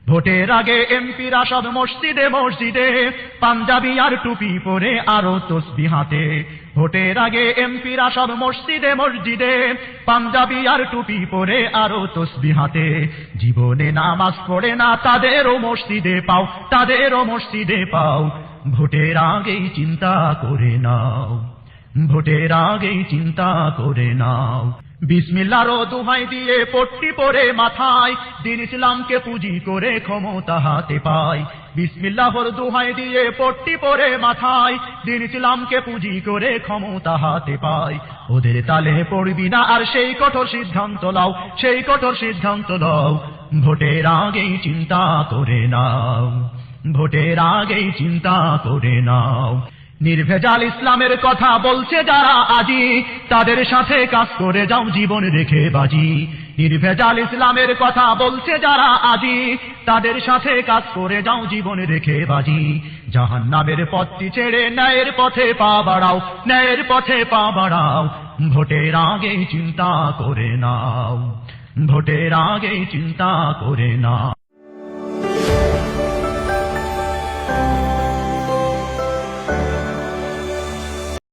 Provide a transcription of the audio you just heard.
ভোটের আগে এমপিরা সব মসজিদে মসজিদে পাঞ্জাবি আর টুপি পরে আরো তসবিহ হাতে। ভোটের আগে এমপিরা সব মসজিদে মসজিদে পাঞ্জাবি আর টুপি পরে আরো তসবিহ হাতে। জীবনে নামাজ পড়ে না তাদেরও মসজিদে পাও, তাদেরও মসজিদে পাও। ভোটের আগেই চিন্তা করে নাও, ভোটের আগেই চিন্তা করে নাও। বিসমিল্লাহর দোহাই দিয়ে পট্টি পরে মাথায় দ্বীন ইসলামকে পুঁজি করে ক্ষমতা হাতে পায়। বিসমিল্লাহর দোহাই দিয়ে পট্টি পরে মাথায় দ্বীন ইসলামকে পুঁজি করে ক্ষমতা হাতে পায়। ওদের তালে পড়বি না আর সেই কঠোর সিদ্ধান্ত নাও, সেই কঠোর সিদ্ধান্ত নাও। ভোটের আগেই চিন্তা করে নাও, ভোটের আগেই চিন্তা করে নাও। নির্ভেজাল ইসলামের কথা বলছে যারা আজি, তাদের সাথে কাজ করে যাও জীবন রেখে বাজি। নির্ভেজাল ইসলামের কথা বলছে যারা আজি, তাদের সাথে কাজ করে যাও জীবন রেখে বাজি। জাহান্নামের পথটি ছেড়ে ন্যায়ের পথে পা বাড়াও, ন্যায়ের পথে পা বাড়াও। ভোটের আগেই চিন্তা করে নাও, ভোটের আগেই চিন্তা করে নাও।